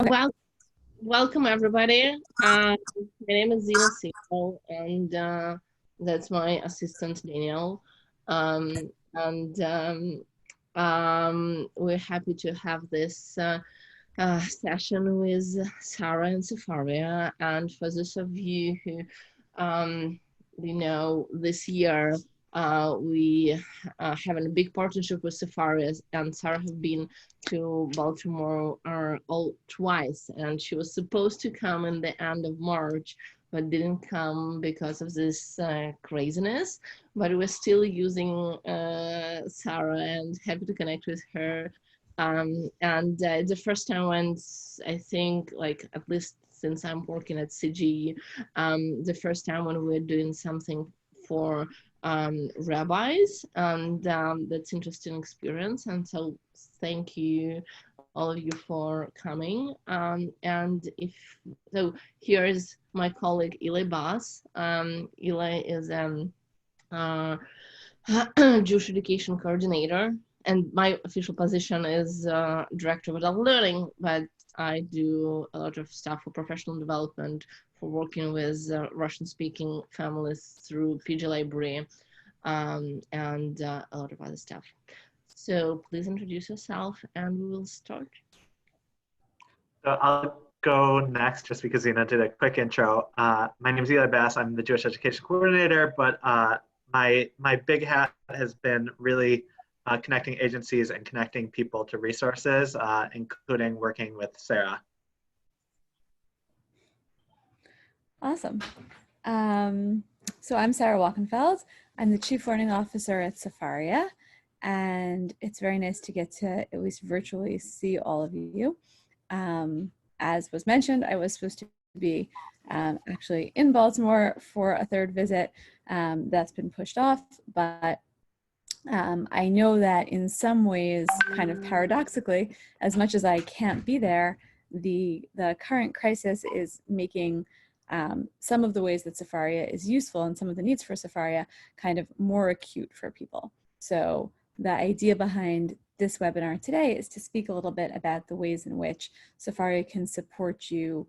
Well, welcome everybody. My name is Zina Simo, and that's my assistant Daniel. And we're happy to have this session with Sarah and Safaria. And for those of you who, this year we having a big partnership with Safaria, and Sarah have been to Baltimore all twice, and she was supposed to come in the end of March, but didn't come because of this craziness. But we're still using Sarah and happy to connect with her. It's the first time when I think, like, at least since I'm working at CG, the first time when we're doing something for rabbis, and that's interesting experience. And so thank you all of you for coming. And if so, here's my colleague Eli Bass. Eli is uh, Jewish education coordinator, and my official position is director of adult learning, but I do a lot of stuff for professional development, for working with Russian-speaking families through PG Library, and a lot of other stuff. So please introduce yourself, and we will start. So I'll go next just because Zina did a quick intro. My name is Eli Bass. I'm the Jewish Education Coordinator, but my big hat has been really connecting agencies and connecting people to resources, including working with Sarah. Awesome. So I'm Sarah Walkenfeld. I'm the Chief Learning Officer at Safaria, and it's very nice to get to at least virtually see all of you. As was mentioned, I was supposed to be actually in Baltimore for a third visit. That's been pushed off, but I know that in some ways, kind of paradoxically, as much as I can't be there, the current crisis is making some of the ways that Safaria is useful and some of the needs for Safaria kind of more acute for people. So the idea behind this webinar today is to speak a little bit about the ways in which Safaria can support you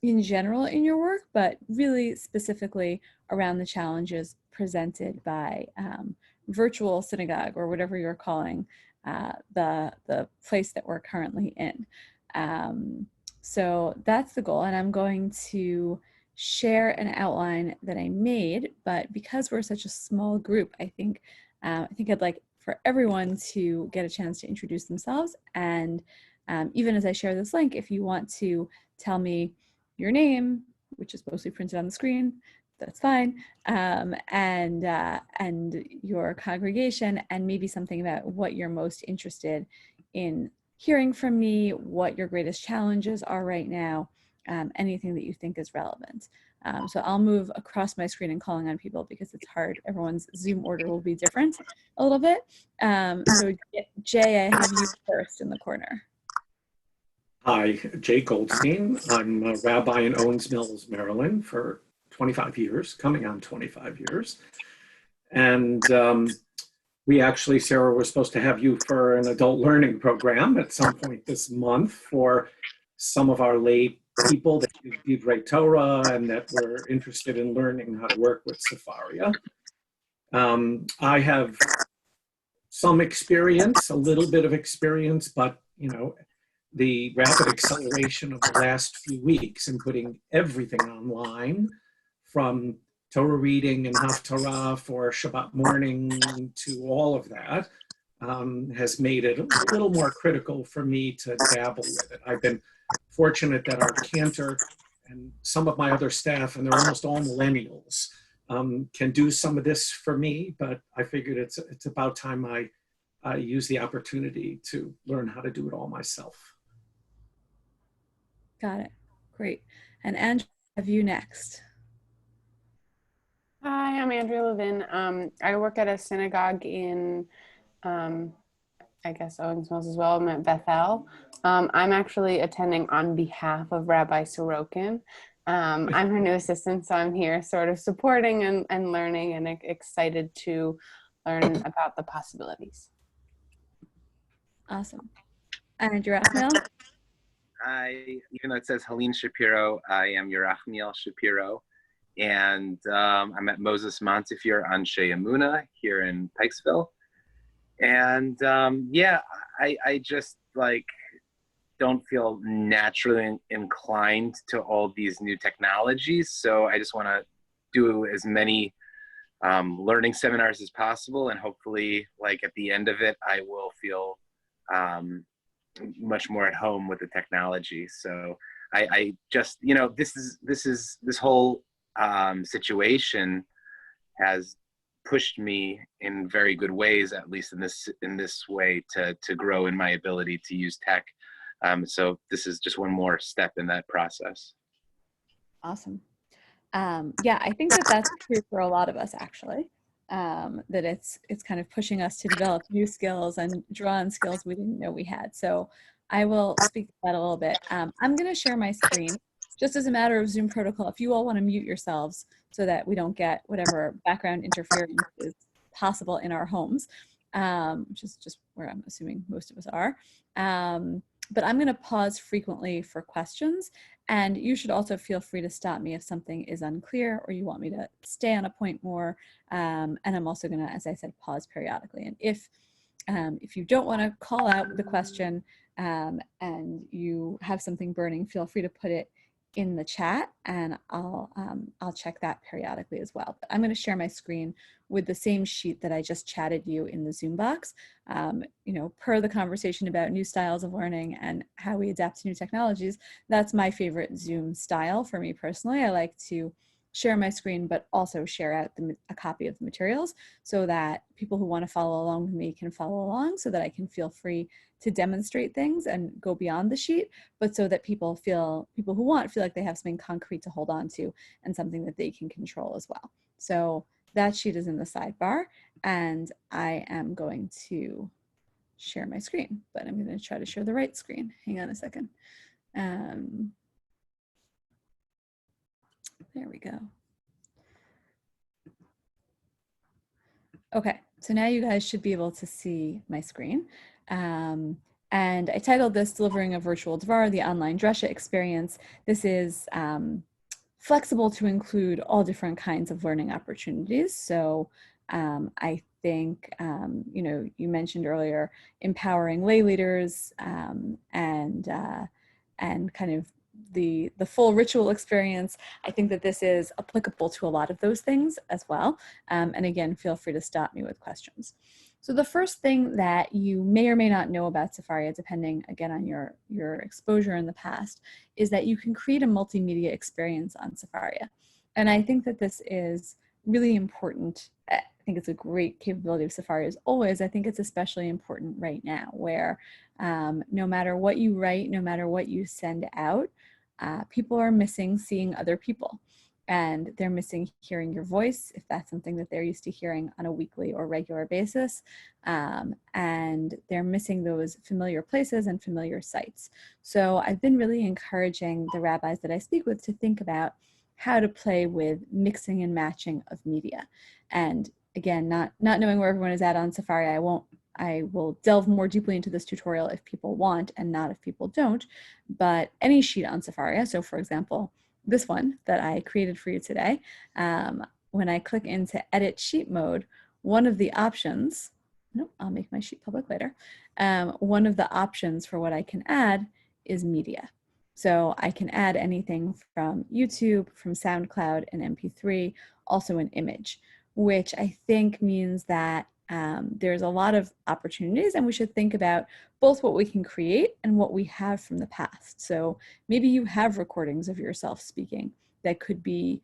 in general in your work, but really specifically around the challenges presented by virtual synagogue, or whatever you're calling the place that we're currently in. So that's the goal, and I'm going to share an outline that I made, but because we're such a small group, I think I'd like for everyone to get a chance to introduce themselves. And even as I share this link, if you want to tell me your name, which is mostly printed on the screen, that's fine, and your congregation, and maybe something about what you're most interested in hearing from me, what your greatest challenges are right now, anything that you think is relevant. So I'll move across my screen and calling on people because it's hard. Everyone's Zoom order will be different a little bit. So Jay, I have you first in the corner. Hi, Jay Goldstein. I'm a rabbi in Owings Mills, Maryland for 25 years, coming on 25 years. And we actually, Sarah, were supposed to have you for an adult learning program at some point this month for some of our lay people that use Divrei Torah and that were interested in learning how to work with Safaria. I have some experience, a little bit of experience, but you know, the rapid acceleration of the last few weeks and putting everything online, from Torah reading and Haftarah for Shabbat morning to all of that, has made it a little more critical for me to dabble with it. I've been fortunate that our cantor and some of my other staff, and they're almost all millennials, can do some of this for me, but I figured it's about time I use the opportunity to learn how to do it all myself. Got it. Great. And Andrew, have you next? Hi, I'm Andrea Levin. I work at a synagogue in, I guess, Owings Mills as well. I'm at Bethel. I'm actually attending on behalf of Rabbi Sorokin. I'm her new assistant, so I'm here sort of supporting and learning and excited to learn about the possibilities. Awesome. And Raphael? even though it says Helene Shapiro, I am Yerachmiel Shapiro. And I'm at Moses Montefiore on Shea Amuna here in Pikesville. And yeah, I just like don't feel naturally inclined to all these new technologies. So I just want to do as many learning seminars as possible. And hopefully, like at the end of it, I will feel much more at home with the technology. So I just, you know, this whole situation has pushed me in very good ways, at least in this way, to grow in my ability to use tech. So this is just one more step in that process. Awesome. Yeah, I think that that's true for a lot of us, actually. That it's kind of pushing us to develop new skills and draw on skills we didn't know we had. So I will speak to that a little bit. I'm going to share my screen just as a matter of Zoom protocol. If you all want to mute yourselves so that we don't get whatever background interference is possible in our homes, which is just where I'm assuming most of us are. But I'm going to pause frequently for questions. And you should also feel free to stop me if something is unclear or you want me to stay on a point more. And I'm also going to, as I said, pause periodically. And if you don't want to call out the question and you have something burning, feel free to put it in the chat, and I'll check that periodically as well. But I'm going to share my screen with the same sheet that I just chatted you in the Zoom box. You know, per the conversation about new styles of learning and how we adapt to new technologies, that's my favorite Zoom style for me personally. I like to share my screen, but also share out a copy of the materials so that people who want to follow along with me can follow along, so that I can feel free to demonstrate things and go beyond the sheet, but so that people who want feel like they have something concrete to hold on to and something that they can control as well. So that sheet is in the sidebar, and I am going to share my screen, but I'm going to try to share the right screen. Hang on a second. There we go. Okay, so now you guys should be able to see my screen. And I titled this Delivering a Virtual Dvar, the Online Dresha Experience. This is flexible to include all different kinds of learning opportunities. So I think, you know, you mentioned earlier, empowering lay leaders and kind of the full ritual experience. I think that this is applicable to a lot of those things as well. And again, feel free to stop me with questions. So the first thing that you may or may not know about Sefaria, depending again on your exposure in the past, is that you can create a multimedia experience on Sefaria. And I think that this is really important. I think it's a great capability of Sefaria as always. I think it's especially important right now, where no matter what you write, no matter what you send out, people are missing seeing other people. And they're missing hearing your voice, if that's something that they're used to hearing on a weekly or regular basis. And they're missing those familiar places and familiar sites. So I've been really encouraging the rabbis that I speak with to think about how to play with mixing and matching of media. And again, not knowing where everyone is at on Safari, I will delve more deeply into this tutorial if people want and not if people don't. But any sheet on Safari, so for example, this one that I created for you today, when I click into edit sheet mode, one of the options, nope, I'll make my sheet public later. One of the options for what I can add is media. So I can add anything from YouTube, from SoundCloud, an MP3, also an image, which I think means that there's a lot of opportunities, and we should think about both what we can create and what we have from the past. So maybe you have recordings of yourself speaking that could be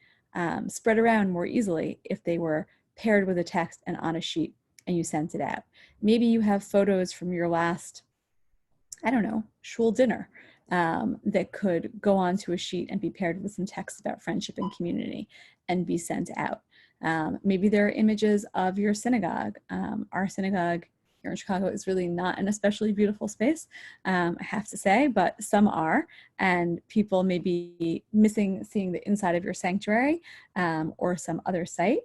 spread around more easily if they were paired with a text and on a sheet and you sent it out. Maybe you have photos from your last, I don't know, shul dinner that could go onto a sheet and be paired with some text about friendship and community and be sent out. Maybe there are images of your synagogue. Our synagogue here in Chicago is really not an especially beautiful space, I have to say, but some are, and people may be missing seeing the inside of your sanctuary or some other site.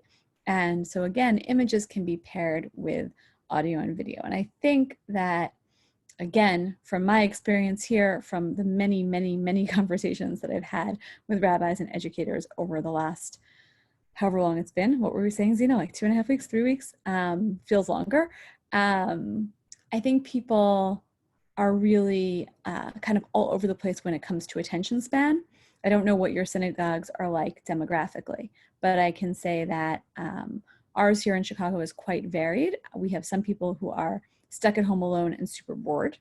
And so again, images can be paired with audio and video. And I think that again, from my experience here, from the many, many, many conversations that I've had with rabbis and educators over the last however long it's been. What were we saying, Zena? Like 2.5 weeks, 3 weeks? Feels longer. I think people are really kind of all over the place when it comes to attention span. I don't know what your synagogues are like demographically, but I can say that ours here in Chicago is quite varied. We have some people who are stuck at home alone and super bored.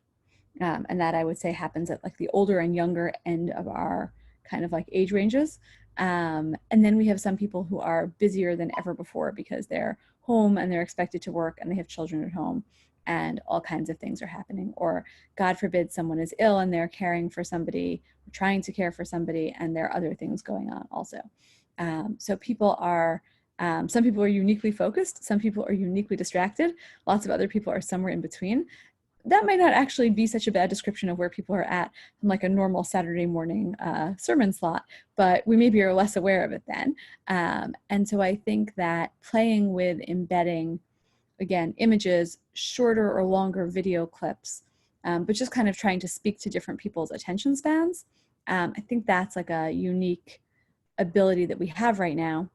And that I would say happens at like the older and younger end of our kind of like age ranges. And then we have some people who are busier than ever before because they're home and they're expected to work and they have children at home and all kinds of things are happening. Or God forbid someone is ill and they're caring for somebody, trying to care for somebody, and there are other things going on also. So people are, some people are uniquely focused, some people are uniquely distracted, lots of other people are somewhere in between. That might not actually be such a bad description of where people are at from like a normal Saturday morning sermon slot, but we maybe are less aware of it then. And so I think that playing with embedding, again, images, shorter or longer video clips, but just kind of trying to speak to different people's attention spans, I think that's like a unique ability that we have right now.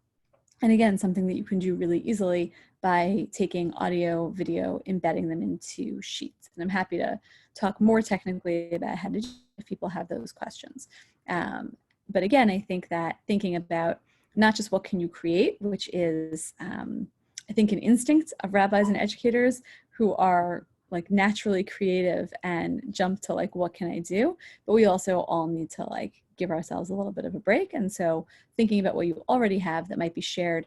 And again, something that you can do really easily by taking audio, video, embedding them into sheets. And I'm happy to talk more technically about how to do if people have those questions. But again, I think that thinking about not just what can you create, which is, I think, an instinct of rabbis and educators who are like naturally creative and jump to like, what can I do? But we also all need to like give ourselves a little bit of a break. And so thinking about what you already have that might be shared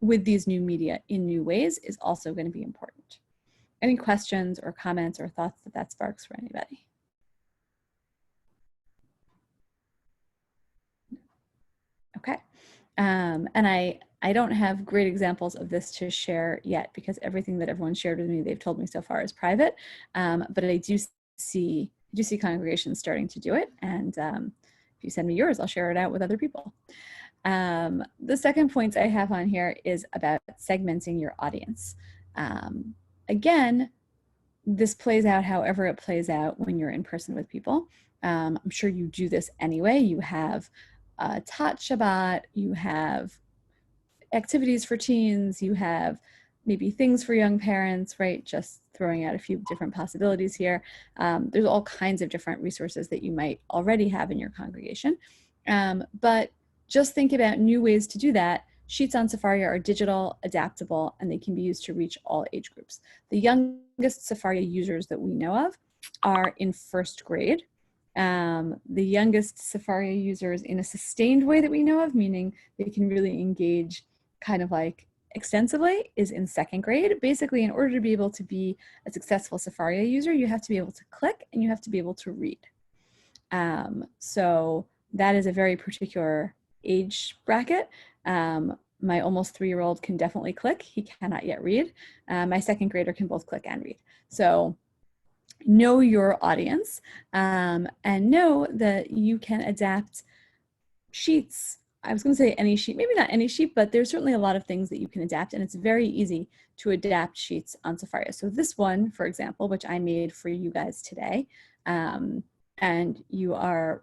with these new media in new ways is also going to be important. Any questions or comments or thoughts that sparks for anybody? Okay. And I don't have great examples of this to share yet because everything that everyone shared with me, they've told me so far is private. But I do see congregations starting to do it. And if you send me yours, I'll share it out with other people. The second point I have on here is about segmenting your audience. Again, this plays out however it plays out when you're in person with people. I'm sure you do this anyway. You have Tot Shabbat, you have activities for teens, you have maybe things for young parents, right? Just throwing out a few different possibilities here. There's all kinds of different resources that you might already have in your congregation. But just think about new ways to do that. Sheets on Sefaria are digital, adaptable, and they can be used to reach all age groups. The youngest Sefaria users that we know of are in first grade. The youngest Sefaria users in a sustained way that we know of, meaning they can really engage kind of like extensively, is in second grade. Basically, in order to be able to be a successful Sefaria user, you have to be able to click and you have to be able to read. So that is a very particular age bracket. My almost 3-year-old can definitely click. He cannot yet read. My second grader can both click and read. So know your audience and know that you can adapt sheets. I was going to say any sheet, maybe not any sheet, but there's certainly a lot of things that you can adapt, and it's very easy to adapt sheets on Sefaria. So this one, for example, which I made for you guys today, and you are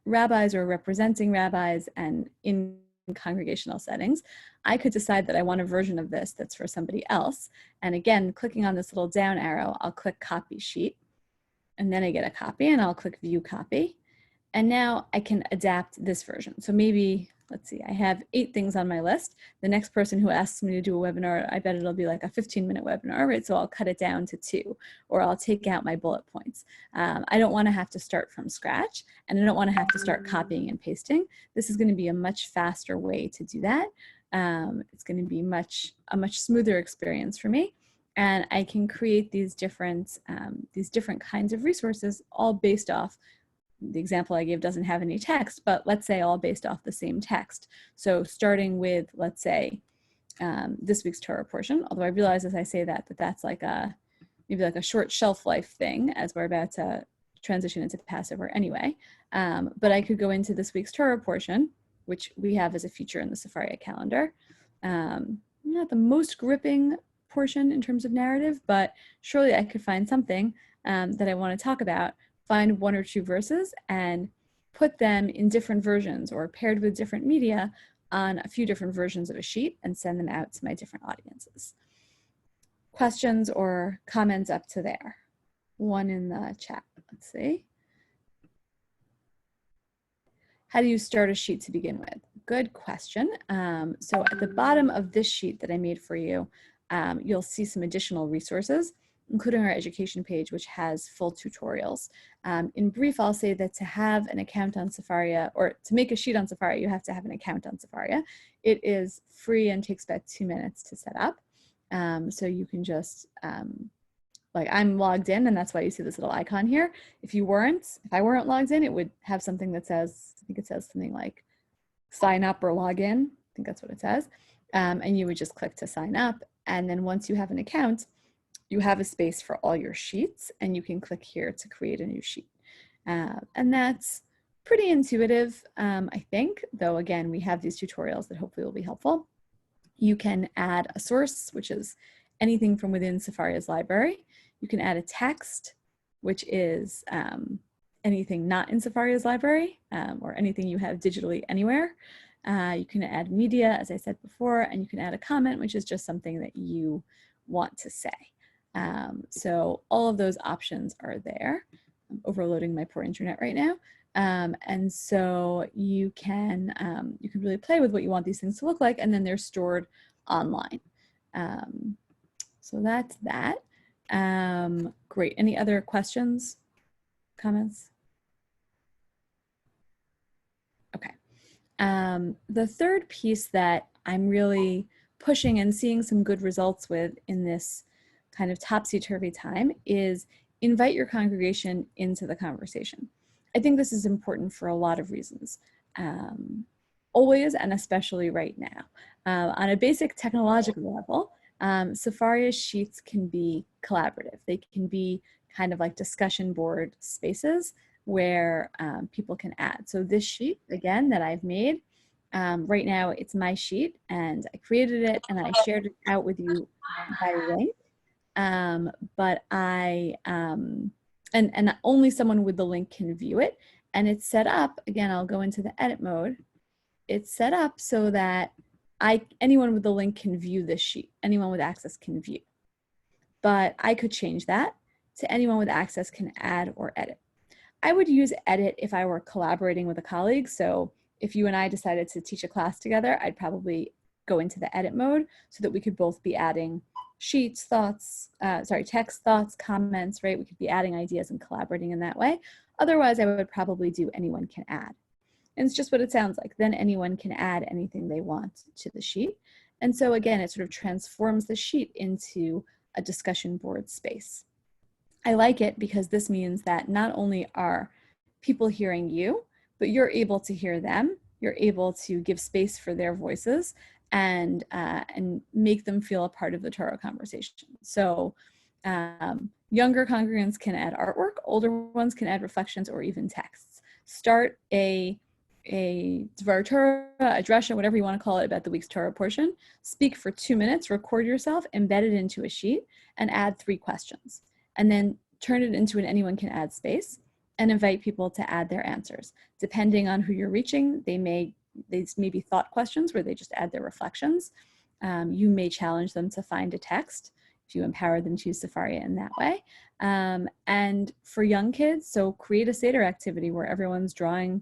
rabbis or representing rabbis and in congregational settings, I could decide that I want a version of this that's for somebody else. And again, clicking on this little down arrow, I'll click copy sheet, and then I get a copy, and I'll click view copy. And now I can adapt this version. So maybe, let's see, I have 8 things on my list. The next person who asks me to do a webinar, I bet it'll be like a 15-minute webinar, right? So I'll cut it down to 2, or I'll take out my bullet points. I don't want to have to start from scratch, and I don't want to have to start copying and pasting. This is going to be a much faster way to do that. It's going to be a much smoother experience for me. And I can create these different kinds of resources, all based off, the example I gave doesn't have any text, but let's say all based off the same text. So starting with, let's say, this week's Torah portion, although I realize as I say that that's like maybe like a short shelf life thing as we're about to transition into Passover anyway. But I could go into this week's Torah portion, which we have as a feature in the Sefaria calendar. Not the most gripping portion in terms of narrative, but surely I could find something. that I want to talk about, find 1 or 2 verses and put them in different versions or paired with different media on a few different versions of a sheet and send them out to my different audiences. Questions or comments up to there? One in the chat, let's see. How do you start a sheet to begin with? Good question. So at the bottom of this sheet that I made for you, you'll see some additional resources, including our education page, which has full tutorials. In brief, I'll say that to have an account on Sefaria, or to make a sheet on Sefaria, you have to have an account on Sefaria. It is free and takes about 2 minutes to set up. So you can just, like I'm logged in, and that's why you see this little icon here. If I weren't logged in, it would have something that says, I think it says something like sign up or log in. I think that's what it says. And you would just click to sign up. And then once you have an account, you have a space for all your sheets, and you can click here to create a new sheet. And that's pretty intuitive, I think, though again, we have these tutorials that hopefully will be helpful. You can add a source, which is anything from within Sefaria's library. You can add a text, which is anything not in Sefaria's library, or anything you have digitally anywhere. You can add media, as I said before, and you can add a comment, which is just something that you want to say. So all of those options are there. I'm overloading my poor internet right now. And so you can really play with what you want these things to look like, and then they're stored online. So that's that. Great. Any other questions, comments? Okay. The third piece that I'm really pushing and seeing some good results with in this kind of topsy-turvy time is invite your congregation into the conversation. I think this is important for a lot of reasons, always and especially right now. On a basic technological level, Sefaria's sheets can be collaborative. They can be kind of like discussion board spaces where people can add. So this sheet, again, that I've made, right now it's my sheet, and I created it and I shared it out with you by link. But and only someone with the link can view it. And it's set up, again, I'll go into the edit mode. It's set up so that anyone with the link can view this sheet. Anyone with access can view. But I could change that to anyone with access can add or edit. I would use edit if I were collaborating with a colleague. So if you and I decided to teach a class together, I'd probably go into the edit mode so that we could both be adding sheets, thoughts, text, thoughts, comments, right? We could be adding ideas and collaborating in that way. Otherwise, I would probably do anyone can add. And it's just what it sounds like. Then anyone can add anything they want to the sheet. And so again, it sort of transforms the sheet into a discussion board space. I like it because this means that not only are people hearing you, but you're able to hear them. You're able to give space for their voices and make them feel a part of the Torah conversation. So younger congregants can add artwork, older ones can add reflections or even texts. Start a Dvar Torah, a drasha, whatever you want to call it, about the week's Torah portion. Speak for 2 minutes, record yourself, embed it into a sheet, and add 3 questions. And then turn it into an anyone can add space and invite people to add their answers. Depending on who you're reaching, these may be thought questions where they just add their reflections. You may challenge them to find a text if you empower them to use Sefaria in that way. And for young kids, so create a Seder activity where everyone's drawing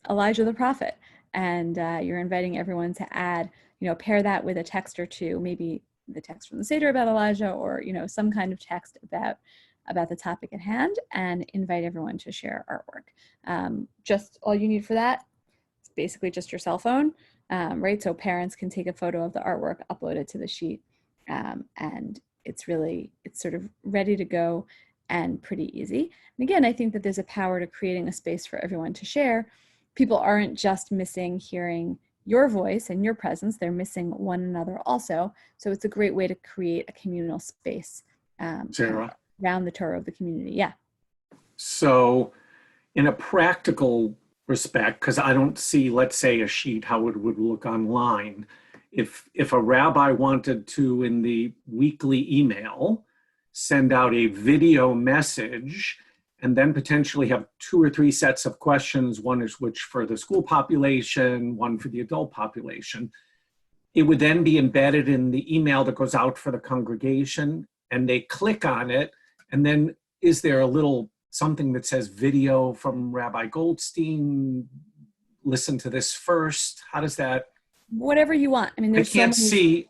Elijah the prophet, and you're inviting everyone to add, pair that with a text or two, maybe the text from the Seder about Elijah, or some kind of text about the topic at hand, and invite everyone to share artwork. Just all you need for that is basically just your cell phone, right? So parents can take a photo of the artwork, upload it to the sheet, and it's sort of ready to go and pretty easy. And again, I think that there's a power to creating a space for everyone to share. People aren't just missing hearing your voice and your presence, they're missing one another also. So it's a great way to create a communal space Sarah, around the Torah of the community. Yeah. So in a practical respect, because I don't see, let's say, a sheet, how it would look online, if a rabbi wanted to, in the weekly email, send out a video message, and then potentially have 2 or 3 sets of questions, one is which for the school population, one for the adult population. It would then be embedded in the email that goes out for the congregation, and they click on it, and then is there a little something that says video from Rabbi Goldstein, listen to this first? How does that? Whatever you want. I mean, I there's can't so many... see,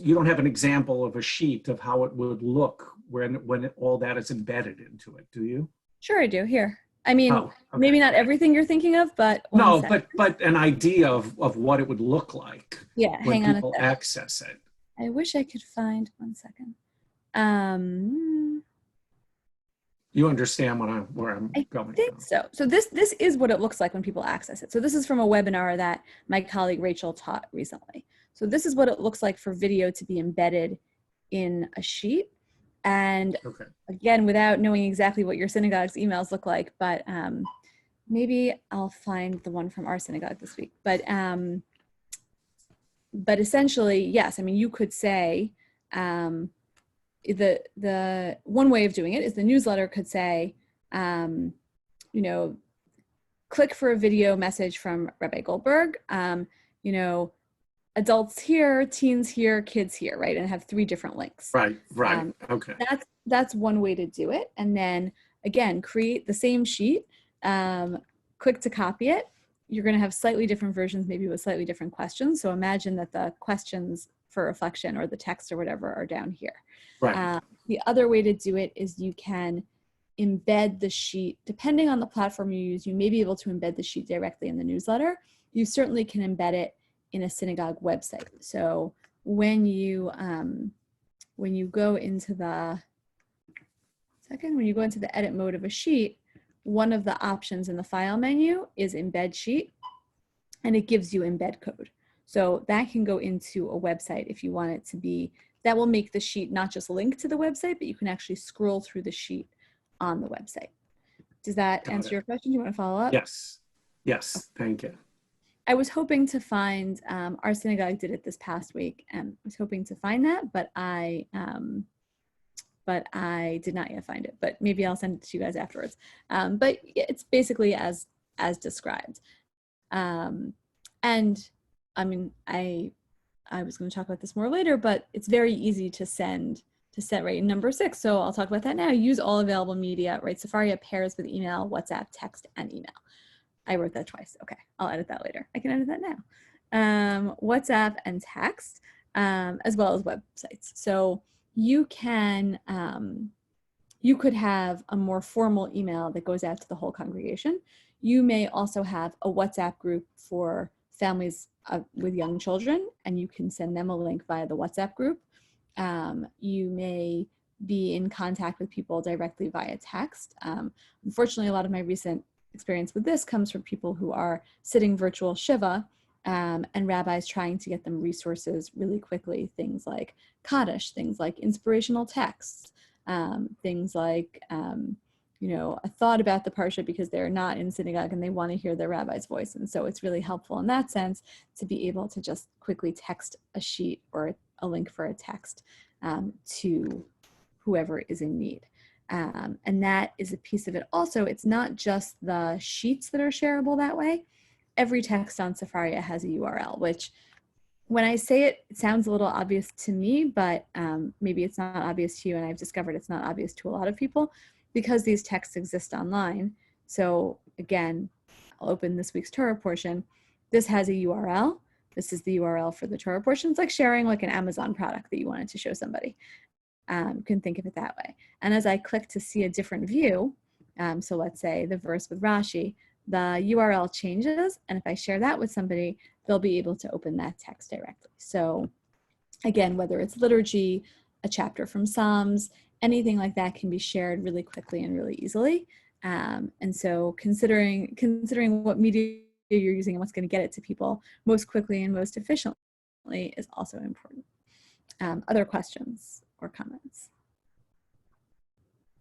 you don't have an example of a sheet of how it would look when all that is embedded into it, do you? Sure, I do. Here. I mean, Oh, okay. maybe not everything you're thinking of, but no, but an idea of what it would look like. Yeah, when hang on people a second. access it. I wish I could find 1 second. You understand where I'm going? I think so. So this is what it looks like when people access it. So this is from a webinar that my colleague Rachel taught recently. So this is what it looks like for video to be embedded in a sheet. And okay. Again, without knowing exactly what your synagogue's emails look like, but maybe I'll find the one from our synagogue this week. But essentially, yes, I mean, you could say, the one way of doing it is the newsletter could say, you know, click for a video message from Rabbi Goldberg, you know, adults here, teens here, kids here, right? And have 3 different links. Right, okay. That's one way to do it. And then again, create the same sheet, click to copy it. You're going to have slightly different versions, maybe with slightly different questions. So imagine that the questions for reflection or the text or whatever are down here. Right. The other way to do it is you can embed the sheet, depending on the platform you use, you may be able to embed the sheet directly in the newsletter. You certainly can embed it in a synagogue website. So when you go into the edit mode of a sheet, one of the options in the file menu is embed sheet, and it gives you embed code. So that can go into a website if you want it to be, that will make the sheet not just link to the website, but you can actually scroll through the sheet on the website. Does that answer your question? Do you want to follow up? Yes, thank you. I was hoping to find, our synagogue did it this past week, and I was hoping to find that, but I did not yet find it, but maybe I'll send it to you guys afterwards. But it's basically as described. And I mean, I was going to talk about this more later, but it's very easy to set right number 6. So I'll talk about that now. Use all available media, right? Sefaria pairs with email, WhatsApp, text, and email. I wrote that twice. Okay, I'll edit that later. I can edit that now. WhatsApp and text, as well as websites. So you can, you could have a more formal email that goes out to the whole congregation. You may also have a WhatsApp group for families with young children, and you can send them a link via the WhatsApp group. You may be in contact with people directly via text. Unfortunately, a lot of my recent experience with this comes from people who are sitting virtual Shiva, and rabbis trying to get them resources really quickly, things like Kaddish, things like inspirational texts, things like, you know, a thought about the parsha because they're not in synagogue and they want to hear their rabbi's voice. And so it's really helpful in that sense to be able to just quickly text a sheet or a link for a text to whoever is in need. And that is a piece of it. Also, it's not just the sheets that are shareable that way. Every text on Sefaria has a URL, which when I say it, it sounds a little obvious to me, but maybe it's not obvious to you. And I've discovered it's not obvious to a lot of people because these texts exist online. So again, I'll open this week's Torah portion. This has a URL. This is the URL for the Torah portion. It's like sharing like an Amazon product that you wanted to show somebody. You can think of it that way. And as I click to see a different view, so let's say the verse with Rashi, the URL changes. And if I share that with somebody, they'll be able to open that text directly. So again, whether it's liturgy, a chapter from Psalms, anything like that can be shared really quickly and really easily. And so considering what media you're using and what's going to get it to people most quickly and most efficiently is also important. Other questions or comments?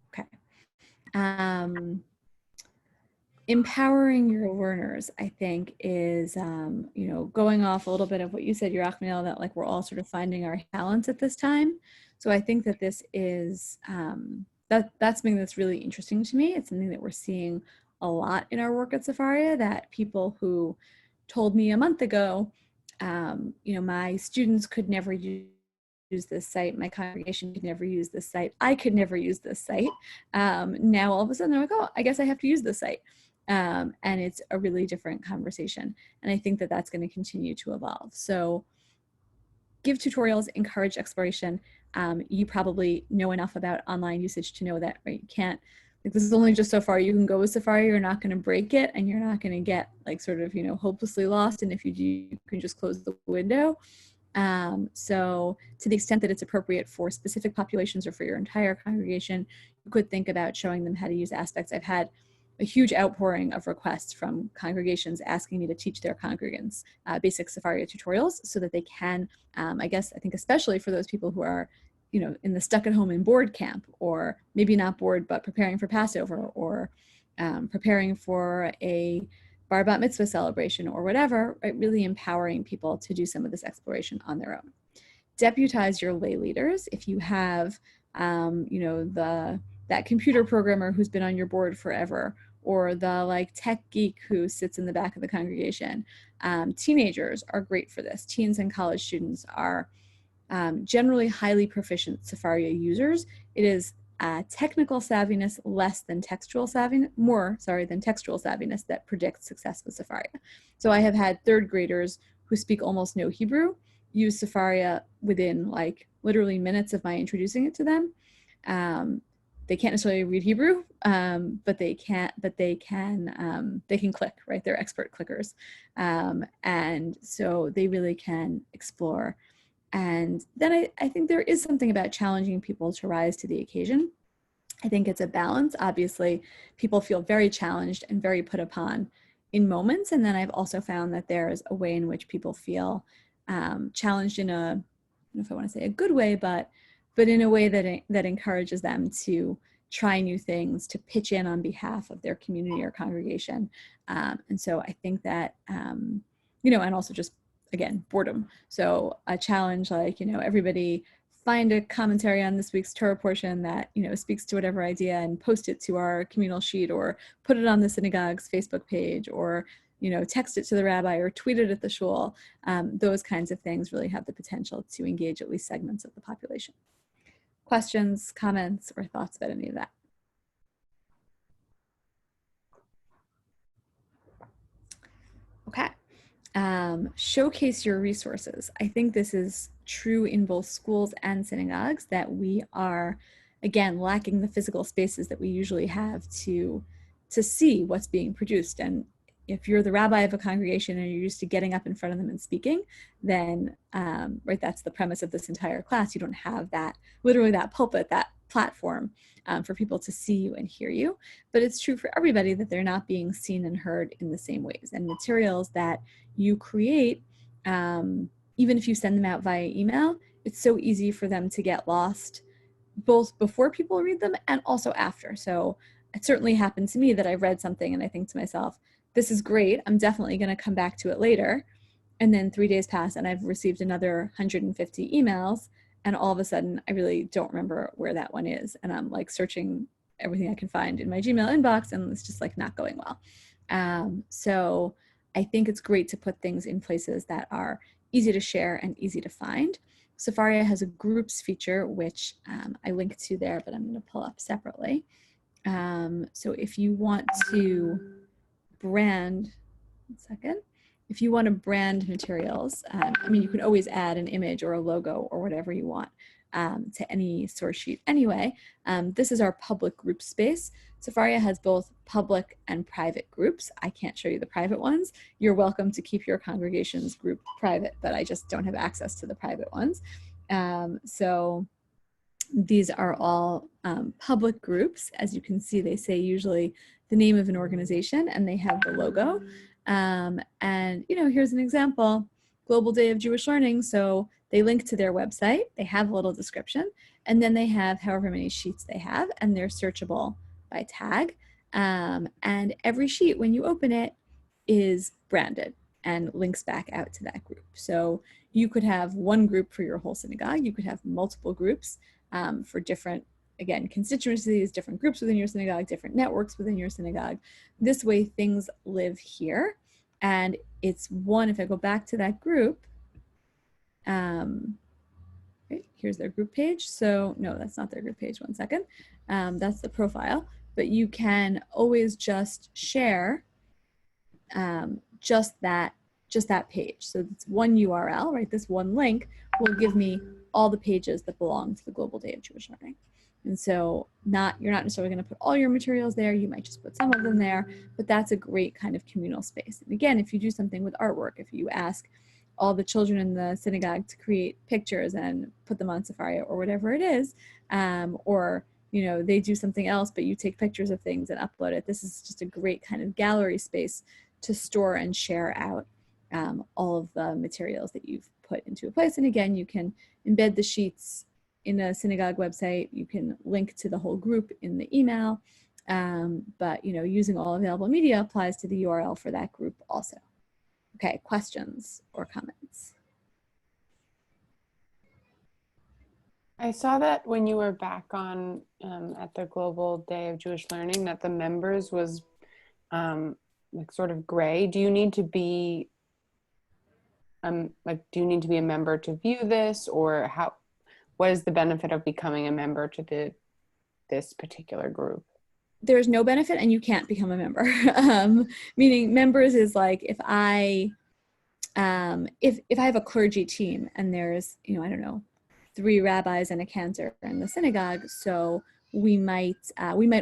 Okay. Empowering your learners, I think, is, you know, going off a little bit of what you said, Yerachmiel, that like we're all sort of finding our talents at this time. So I think that this is, that's something that's really interesting to me. It's something that we're seeing a lot in our work at Sefaria, that people who told me a month ago, my students could never use this site, my congregation could never use this site, I could never use this site. Now all of a sudden they're like, oh, I guess I have to use this site. And it's a really different conversation. And I think that that's going to continue to evolve. So give tutorials, encourage exploration. You probably know enough about online usage to know that, right? You can't, like, this is only just so far you can go with Safari. You're not going to break it, and you're not going to get like sort of, hopelessly lost. And if you do, you can just close the window. So to the extent that it's appropriate for specific populations or for your entire congregation, you could think about showing them how to use aspects. I've had a huge outpouring of requests from congregations asking me to teach their congregants basic Sefaria tutorials so that they can, I think especially for those people who are, in the stuck at home and bored camp, or maybe not bored, but preparing for Passover, or preparing for a bar bat mitzvah celebration or whatever, right? Really empowering people to do some of this exploration on their own. Deputize your lay leaders. If you have, that computer programmer who's been on your board forever, or the tech geek who sits in the back of the congregation. Teenagers are great for this. Teens and college students are generally highly proficient Sefaria users. It is technical savviness less than textual savviness, than textual savviness that predicts success with Sefaria. So I have had third graders who speak almost no Hebrew use Sefaria within literally minutes of my introducing it to them. They can't necessarily read Hebrew, but they can click, right? They're expert clickers. And so they really can explore. And then I think there is something about challenging people to rise to the occasion. I think it's a balance. Obviously, people feel very challenged and very put upon in moments. And then I've also found that there's a way in which people feel challenged in I don't know if I want to say a good way, but in a way that encourages them to try new things, to pitch in on behalf of their community or congregation. And so I think that, and also just, again, boredom. So a challenge everybody find a commentary on this week's Torah portion that, speaks to whatever idea and post it to our communal sheet, or put it on the synagogue's Facebook page, or, text it to the rabbi or tweet it at the shul. Those kinds of things really have the potential to engage at least segments of the population. Questions, comments, or thoughts about any of that? Okay. Showcase your resources. I think this is true in both schools and synagogues, that we are, again, lacking the physical spaces that we usually have to see what's being produced. And if you're the rabbi of a congregation and you're used to getting up in front of them and speaking, then, right, that's the premise of this entire class. You don't have that, literally that pulpit, that platform for people to see you and hear you. But it's true for everybody that they're not being seen and heard in the same ways. And materials that you create, even if you send them out via email, it's so easy for them to get lost, both before people read them and also after. So it certainly happened to me that I read something and I think to myself, this is great, I'm definitely going to come back to it later. And then 3 days pass and I've received another 150 emails. And all of a sudden, I really don't remember where that one is. And I'm searching everything I can find in my Gmail inbox, and it's just not going well. So I think it's great to put things in places that are easy to share and easy to find. Sefaria has a groups feature, which I link to there, but I'm going to pull up separately. So if you want to brand, if you want to brand materials, you can always add an image or a logo or whatever you want to any source sheet anyway. This is our public group space. Sefaria has both public and private groups. I can't show you the private ones. You're welcome to keep your congregation's group private, but I just don't have access to the private ones. So these are all public groups. As you can see, they say usually the name of an organization and they have the logo. And here's an example, Global Day of Jewish Learning. So they link to their website, they have a little description, and then they have however many sheets they have, and they're searchable by tag. And every sheet, when you open it, is branded. and links back out to that group. So you could have one group for your whole synagogue. You could have multiple groups for different, again, constituencies, different groups within your synagogue, different networks within your synagogue. This way things live here. And it's one, if I go back to that group, here's their group page. So no, that's not their group page, one second. That's the profile, but you can always just share just that page. So it's one URL, right? This one link will give me all the pages that belong to the Global Day of Jewish Learning. And so you're not necessarily going to put all your materials there. You might just put some of them there, but that's a great kind of communal space. And again, if you do something with artwork, if you ask all the children in the synagogue to create pictures and put them on Sefaria or whatever it is, or they do something else, but you take pictures of things and upload it. This is just a great kind of gallery space to store and share out all of the materials that you've put into a place. And again, you can embed the sheets in a synagogue website. You can link to the whole group in the email, but using all available media applies to the URL for that group also. Okay, questions or comments? I saw that when you were back on at the Global Day of Jewish Learning that the members was like sort of gray. Do you need to be do you need to be a member to view this, or what is the benefit of becoming a member to this particular group? There's no benefit, and you can't become a member. Meaning members is like if I have a clergy team and there's I don't know, 3 rabbis and a cantor in the synagogue, so we might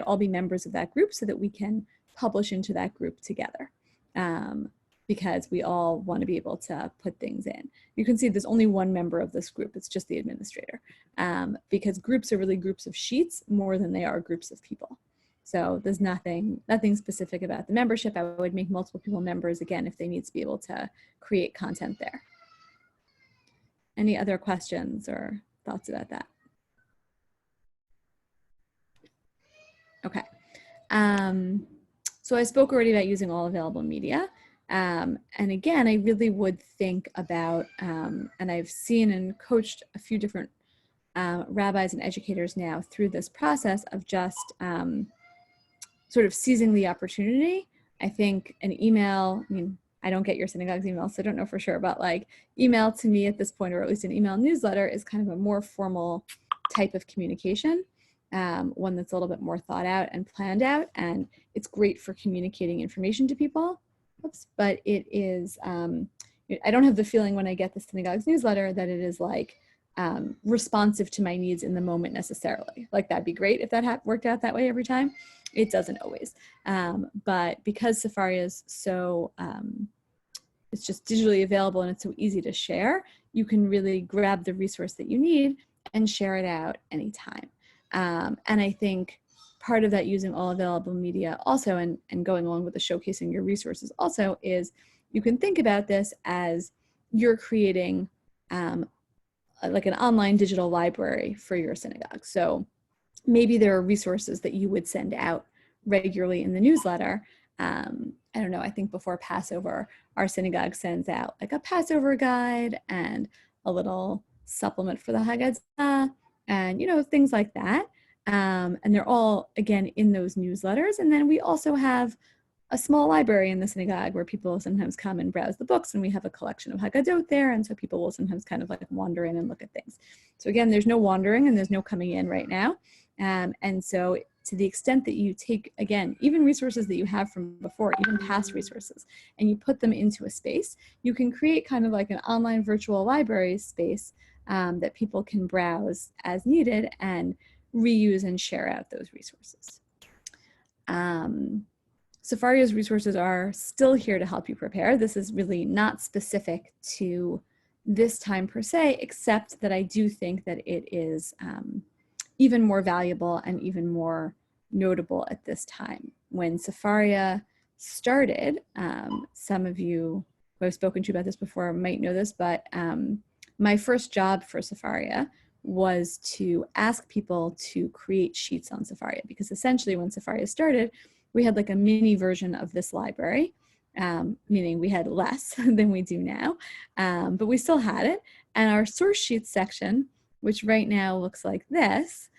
all be members of that group so that we can publish into that group together, because we all want to be able to put things in. You can see there's only one member of this group. It's just the administrator, because groups are really groups of sheets more than they are groups of people. So there's nothing specific about the membership. I would make multiple people members, again, if they need to be able to create content there. Any other questions or thoughts about that? Okay. So I spoke already about using all available media. And again, I really would think about, and I've seen and coached a few different rabbis and educators now through this process of just sort of seizing the opportunity. I think an email, I don't get your synagogue's email, so I don't know for sure, but like email to me at this point, or at least an email newsletter, is kind of a more formal type of communication, one that's a little bit more thought out and planned out, and it's great for communicating information to people. But it is, I don't have the feeling when I get the synagogue's newsletter that it is like responsive to my needs in the moment necessarily. Like that'd be great if that worked out that way every time. It doesn't always. But because Sefaria is so, it's just digitally available and it's so easy to share, you can really grab the resource that you need and share it out anytime. And I think part of that using all available media also, and going along with the showcasing your resources also, is you can think about this as you're creating like an online digital library for your synagogue. So maybe there are resources that you would send out regularly in the newsletter. I don't know, I think before Passover, our synagogue sends out like a Passover guide and a little supplement for the Haggadah and, things like that. And they're all, again, in those newsletters. And then we also have a small library in the synagogue where people sometimes come and browse the books, and we have a collection of Haggadot there, and so people will sometimes kind of like wander in and look at things. So again, there's no wandering and there's no coming in right now. And so to the extent that you take, again, even resources that you have from before, even past resources, and you put them into a space, you can create kind of like an online virtual library space that people can browse as needed and reuse and share out those resources. Sefaria's resources are still here to help you prepare. This is really not specific to this time per se, except that I do think that it is even more valuable and even more notable at this time. When Sefaria started, some of you who I've spoken to about this before might know this, but my first job for Sefaria was to ask people to create sheets on Sefaria, because essentially when Sefaria started, we had like a mini version of this library meaning we had less than we do now, but we still had it. And our source sheets section, which right now looks like this,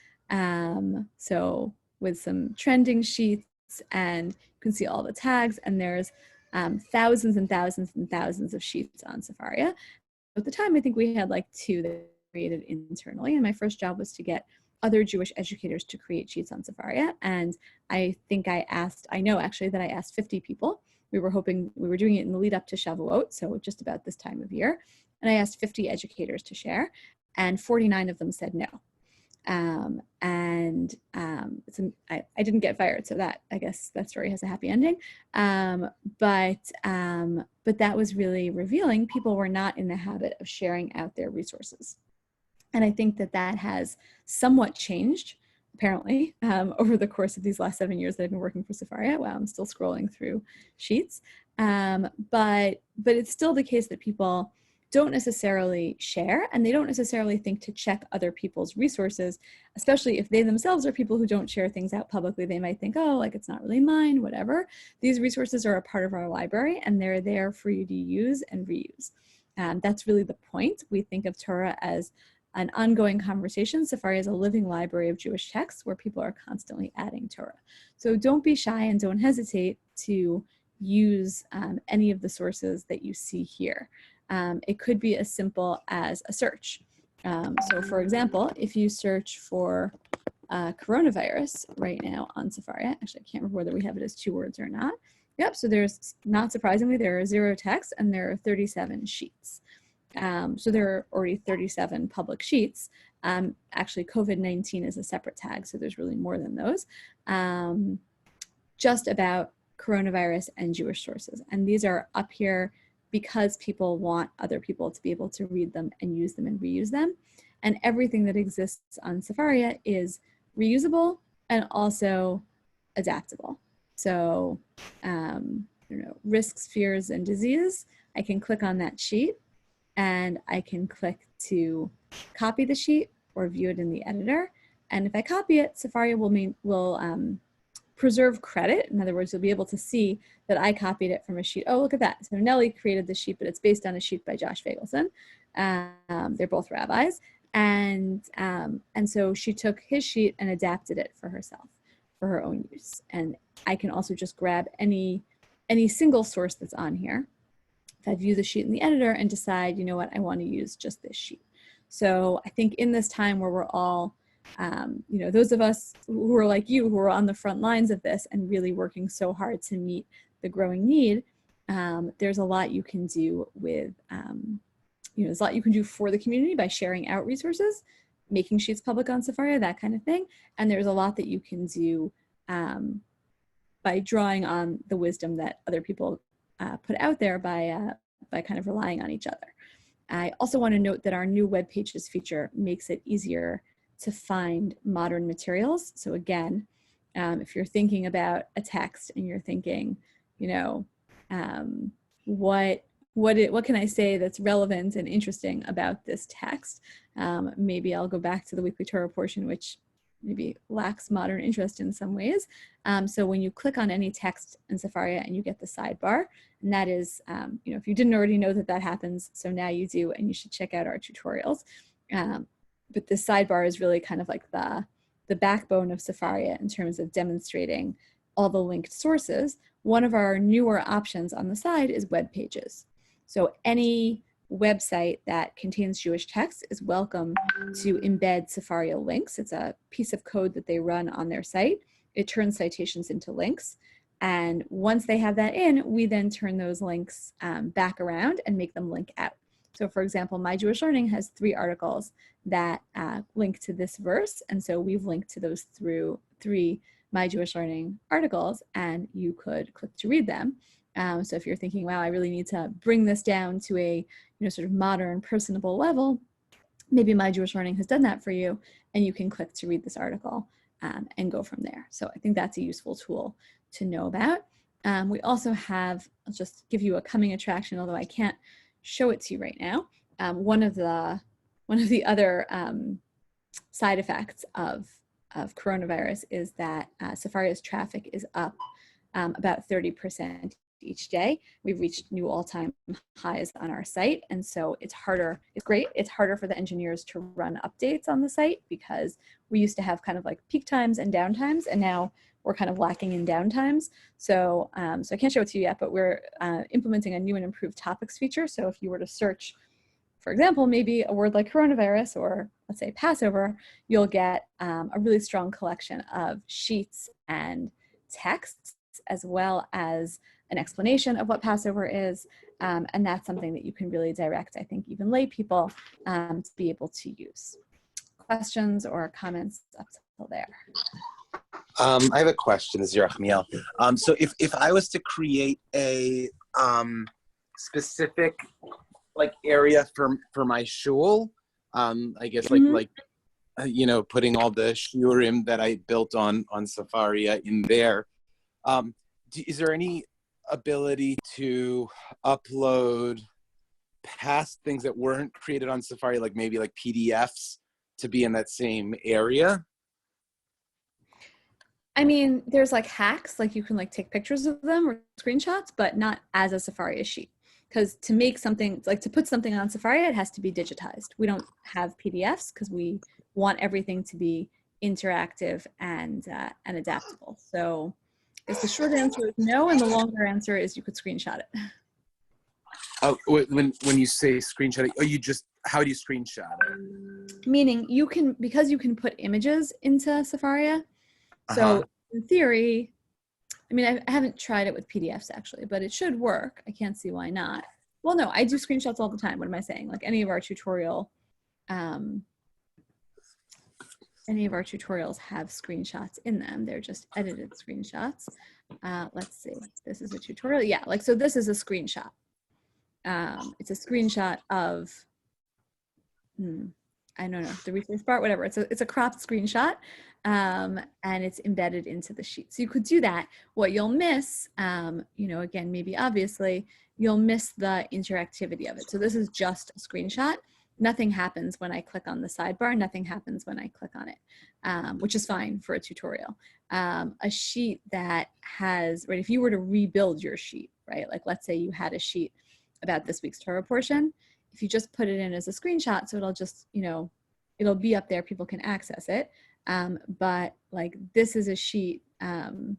so with some trending sheets, and you can see all the tags, and there's thousands and thousands and thousands of sheets on Sefaria. At the time, I think we had like 2 that were created internally, and my first job was to get other Jewish educators to create sheets on Sefaria. And I know actually that I asked 50 people. We were doing it in the lead up to Shavuot, so just about this time of year. And I asked 50 educators to share, and 49 of them said no. I didn't get fired, so that, I guess that story has a happy ending. But that was really revealing. People were not in the habit of sharing out their resources. And I think that has somewhat changed, apparently, over the course of these last 7 years that I've been working for Sefaria. Wow, I'm still scrolling through sheets. But it's still the case that people don't necessarily share, and they don't necessarily think to check other people's resources, especially if they themselves are people who don't share things out publicly. They might think, oh, like it's not really mine, whatever. These resources are a part of our library, and they're there for you to use and reuse. That's really the point. We think of Torah as an ongoing conversation. Sefaria is a living library of Jewish texts where people are constantly adding Torah. So don't be shy and don't hesitate to use any of the sources that you see here. It could be as simple as a search. So for example, if you search for coronavirus right now on Sefaria, actually I can't remember whether we have it as 2 words or not. Yep, so there's, not surprisingly, there are 0 texts and there are 37 sheets. So there are already 37 public sheets. Actually, COVID-19 is a separate tag, so there's really more than those, just about coronavirus and Jewish sources. And these are up here because people want other people to be able to read them and use them and reuse them. And everything that exists on Sefaria is reusable and also adaptable. So, risks, fears, and disease, I can click on that sheet and I can click to copy the sheet or view it in the editor. And if I copy it, Sefaria will preserve credit. In other words, you'll be able to see that I copied it from a sheet. Oh, look at that. So Nellie created the sheet, but it's based on a sheet by Josh Fagelson. They're both rabbis. And so she took his sheet and adapted it for herself, for her own use. And I can also just grab any single source that's on here. If I view the sheet in the editor and decide, you know what, I want to use just this sheet. So I think in this time where we're all, those of us who are like you, who are on the front lines of this and really working so hard to meet the growing need, there's a lot you can do with, there's a lot you can do for the community by sharing out resources, making sheets public on Sefaria, that kind of thing. And there's a lot that you can do by drawing on the wisdom that other people put out there by kind of relying on each other. I also want to note that our new web pages feature makes it easier to find modern materials. So again, if you're thinking about a text and you're thinking, what can I say that's relevant and interesting about this text? Maybe I'll go back to the weekly Torah portion, which maybe lacks modern interest in some ways. So when you click on any text in Sefaria and you get the sidebar, and that is, if you didn't already know that happens, so now you do, and you should check out our tutorials. But this sidebar is really kind of like the backbone of Sefaria in terms of demonstrating all the linked sources. One of our newer options on the side is web pages. So any website that contains Jewish text is welcome to embed Sefaria links. It's a piece of code that they run on their site. It turns citations into links. And once they have that in, we then turn those links back around and make them link out. So for example, My Jewish Learning has 3 articles that link to this verse. And so we've linked to those through 3 My Jewish Learning articles, and you could click to read them. So if you're thinking, wow, I really need to bring this down to a sort of modern, personable level, maybe My Jewish Learning has done that for you, and you can click to read this article and go from there. So I think that's a useful tool to know about. We also have, I'll just give you a coming attraction, although I can't show it to you right now. One of the other side effects of coronavirus is that Sefaria's traffic is up about 30% each day. We've reached new all-time highs on our site. And so it's harder, it's great. It's harder for the engineers to run updates on the site because we used to have kind of like peak times and down times, and now we're kind of lacking in down times. So, so I can't show it to you yet, but we're implementing a new and improved topics feature. So if you were to search, for example, maybe a word like coronavirus or let's say Passover, you'll get a really strong collection of sheets and texts, as well as an explanation of what Passover is. And that's something that you can really direct, I think, even lay people to be able to use. Questions or comments up till there? I have a question, this is Yerachmiel. So if I was to create a specific like area for my shul, I guess you know, putting all the shiurim that I built on Sefaria in there, is there any ability to upload past things that weren't created on Sefaria, like maybe like PDFs, to be in that same area? I mean, there's like hacks, like you can like take pictures of them or screenshots, but not as a Sefaria sheet. Because to make something, like to put something on Sefaria, it has to be digitized. We don't have PDFs because we want everything to be interactive and adaptable. So I guess the short answer is no, and the longer answer is you could screenshot it. Oh, when you say screenshot it, how do you screenshot it? Meaning you can, because you can put images into Sefaria. So in theory, I mean, I haven't tried it with PDFs actually, but it should work. I can't see why not. Well, no, I do screenshots all the time. What am I saying? Like any of our tutorials have screenshots in them. They're just edited screenshots. Let's see, this is a tutorial. Yeah, like, so this is a screenshot. It's a screenshot of, I don't know, the resource part, whatever. It's a cropped screenshot, and it's embedded into the sheet. So you could do that. What you'll miss, you know, again, maybe obviously, you'll miss the interactivity of it. So this is just a screenshot. Nothing happens when I click on the sidebar. Nothing happens when I click on it, which is fine for a tutorial. A sheet that has, right, if you were to rebuild your sheet, right, like let's say you had a sheet about this week's Torah portion, if you just put it in as a screenshot, so it'll just, you know, it'll be up there, people can access it. But like this is a sheet, right,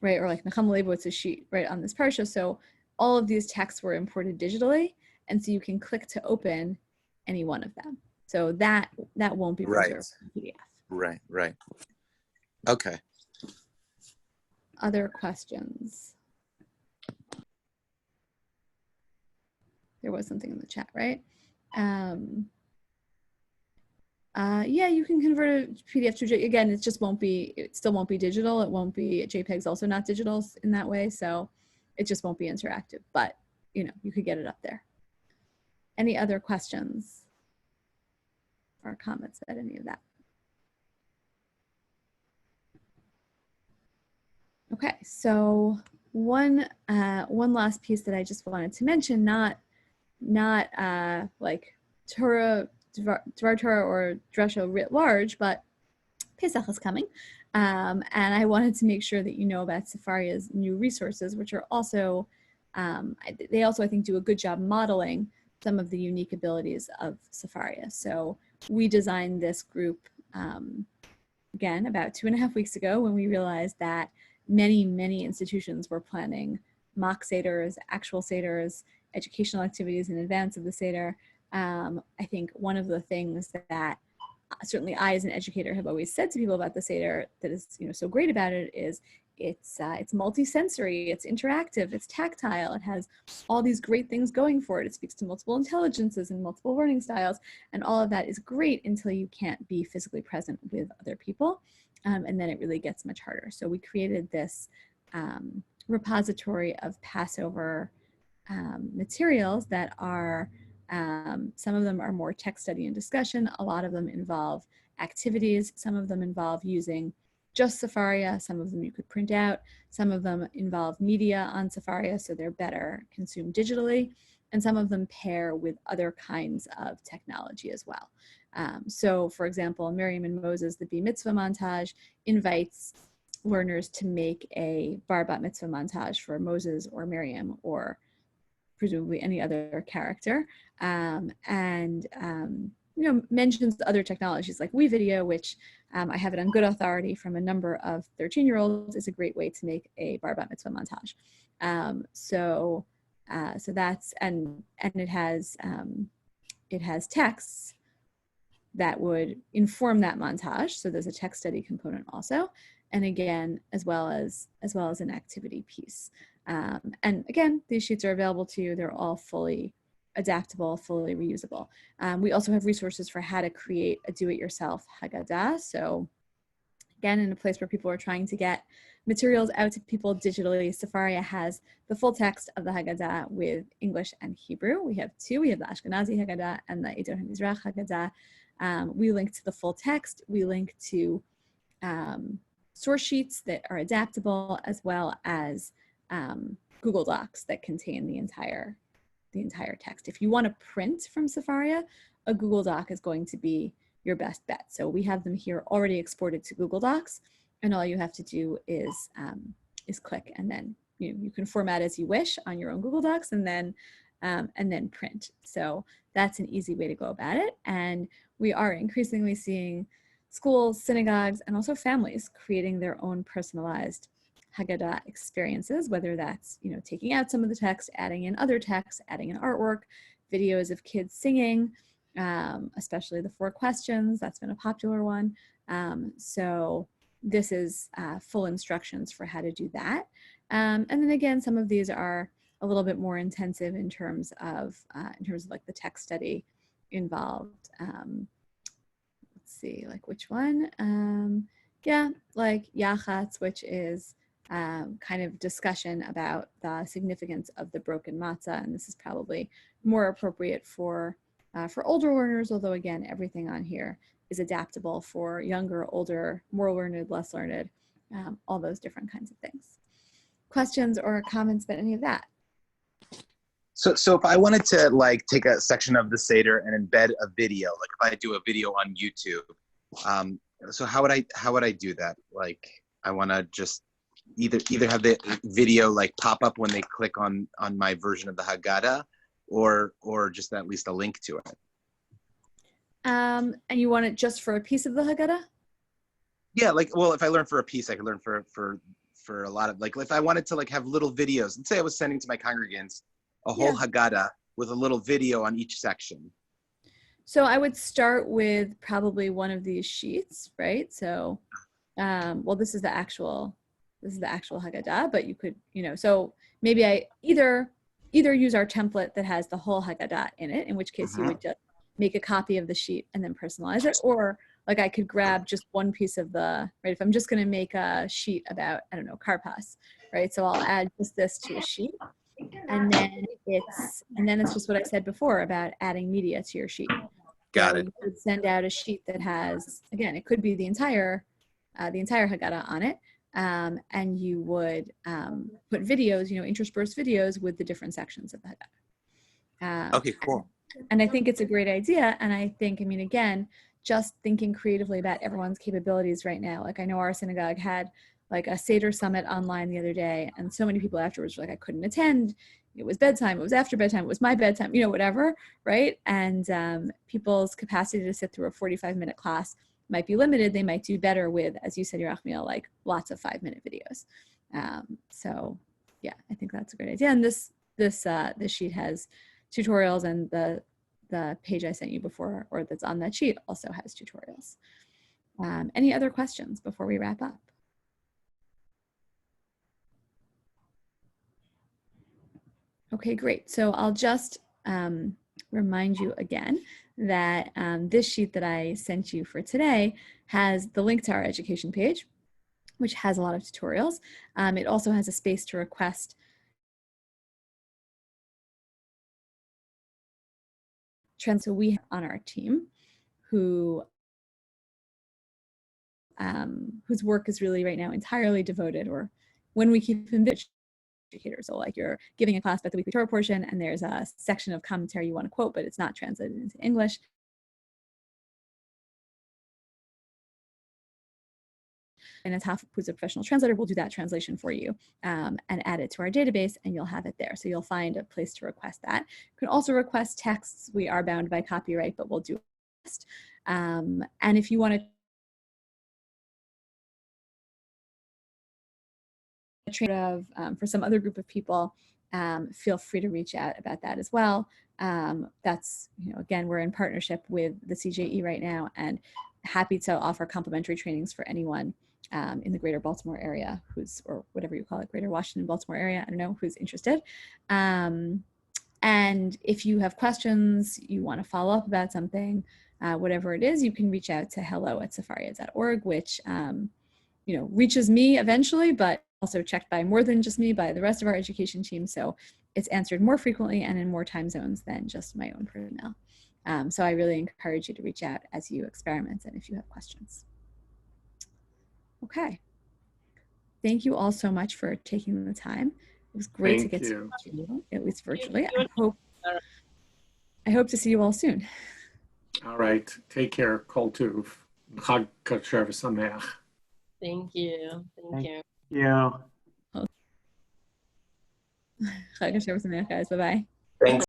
or like Nechama Leibowitz's sheet, right, on this parsha. So all of these texts were imported digitally, and so you can click to open any one of them. So that won't be preserved in PDF. Right. Okay. Other questions? There was something in the chat, right? Yeah, you can convert a PDF to JPEG. Again, it still won't be digital. It won't be, JPEG's also not digital in that way. So it just won't be interactive, but you know, you could get it up there. Any other questions or comments about any of that? Okay, so one last piece that I just wanted to mention, not like Torah, Dvar Torah or Drasha writ large, but Pesach is coming. And I wanted to make sure that you know about Sefaria's new resources, which are also, they also, I think, do a good job modeling some of the unique abilities of Sefaria. So we designed this group, again, about 2.5 weeks ago when we realized that many institutions were planning mock seders, actual seders, educational activities in advance of the seder. I think one of the things that certainly I, as an educator, have always said to people about the seder that is, you know, so great about it is it's multi-sensory, it's interactive, it's tactile, it has all these great things going for it. It speaks to multiple intelligences and multiple learning styles, and all of that is great until you can't be physically present with other people, and then it really gets much harder. So we created this repository of Passover materials that are, some of them are more text study and discussion, a lot of them involve activities, some of them involve using just Sefaria, some of them you could print out, some of them involve media on Sefaria, so they're better consumed digitally, and some of them pair with other kinds of technology as well. So for example, Miriam and Moses, the Bar Mitzvah montage, invites learners to make a bar bat mitzvah montage for Moses or Miriam or presumably any other character, mentions other technologies like WeVideo, which I have it on good authority from a number of 13-year-olds, is a great way to make a bar bat mitzvah montage. So that's, and it has texts that would inform that montage. So there's a text study component also, and again, as well as an activity piece. And again, these sheets are available to you. They're all fully adaptable, fully reusable. We also have resources for how to create a do-it-yourself Haggadah. So again, in a place where people are trying to get materials out to people digitally, Sefaria has the full text of the Haggadah with English and Hebrew. We have two. We have the Ashkenazi Haggadah and the Edom HaMizrach Haggadah. We link to the full text. We link to source sheets that are adaptable, as well as Google Docs that contain the entire text. If you want to print from Sefaria, a Google Doc is going to be your best bet. So we have them here already exported to Google Docs, and all you have to do is click, and then you can format as you wish on your own Google Docs, and then print. So that's an easy way to go about it. And we are increasingly seeing schools, synagogues, and also families creating their own personalized Haggadah experiences, whether that's taking out some of the text, adding in other text, adding in artwork, videos of kids singing, especially the 4 questions. That's been a popular one. So this is full instructions for how to do that. And then again, some of these are a little bit more intensive in terms of like the text study involved. Let's see, like which one? Like Yachatz, which is kind of discussion about the significance of the broken matzah, and this is probably more appropriate for older learners, although again, everything on here is adaptable for younger, older, more learned, less learned, all those different kinds of things. Questions or comments about any of that? So if I wanted to like take a section of the Seder and embed a video, like if I do a video on YouTube, so how would I do that? Like I want to just either have the video like pop up when they click on my version of the Haggadah, or just at least a link to it. And you want it just for a piece of the Haggadah? Yeah, like, well, if I learn for a piece, I could learn for a lot of, like if I wanted to like have little videos, let's say I was sending to my congregants a whole Haggadah with a little video on each section. So I would start with probably one of these sheets, right? So, well, this is the actual Haggadah, but you could, so maybe I either use our template that has the whole Haggadah in it, in which case you would just make a copy of the sheet and then personalize it, or like I could grab just one piece of right, if I'm just going to make a sheet about, I don't know, Karpas, right? So I'll add just this to a sheet, and then it's just what I said before about adding media to your sheet. Got it. You could send out a sheet that has, again, it could be the entire Haggadah on it, and you would put videos, interspersed videos with the different sections of the Haggadah. Okay, cool. And I think it's a great idea. And I think, again, just thinking creatively about everyone's capabilities right now. Like I know our synagogue had like a Seder summit online the other day, and so many people afterwards were like, I couldn't attend. It was bedtime, it was after bedtime, it was my bedtime, whatever, right? And people's capacity to sit through a 45-minute class might be limited. They might do better with, as you said, Yerachmiel, like lots of 5-minute videos. So yeah, I think that's a great idea. And this sheet has tutorials, and the page I sent you before, or that's on that sheet, also has tutorials. Any other questions before we wrap up? Okay, great. So I'll just remind you again that this sheet that I sent you for today has the link to our education page, which has a lot of tutorials. It also has a space to request so we have on our team whose work is really right now entirely devoted, or when we keep him educators. So like you're giving a class about the weekly Torah portion, and there's a section of commentary you want to quote, but it's not translated into English. and Ataf, who's a professional translator, will do that translation for you and add it to our database, and you'll have it there. So you'll find a place to request that. You can also request texts. We are bound by copyright, but we'll do a text. And if you want to train of for some other group of people, feel free to reach out about that as well. That's, again, we're in partnership with the CJE right now, and happy to offer complimentary trainings for anyone in the greater Baltimore area or whatever you call it, greater Washington, Baltimore area, I don't know, who's interested. And if you have questions, you want to follow up about something, whatever it is, you can reach out to hello@sefaria.org, which reaches me eventually, but also checked by more than just me, by the rest of our education team. So it's answered more frequently and in more time zones than just my own personnel. So I really encourage you to reach out as you experiment and if you have questions. Okay. Thank you all so much for taking the time. It was great to get to meet you, at least virtually. I hope to see you all soon. All right. Take care. Kol tuv. Chag kasher v'sameach. Thank you. Thank you. Yeah. Chag kasher v'sameach, guys. Bye-bye. Thanks.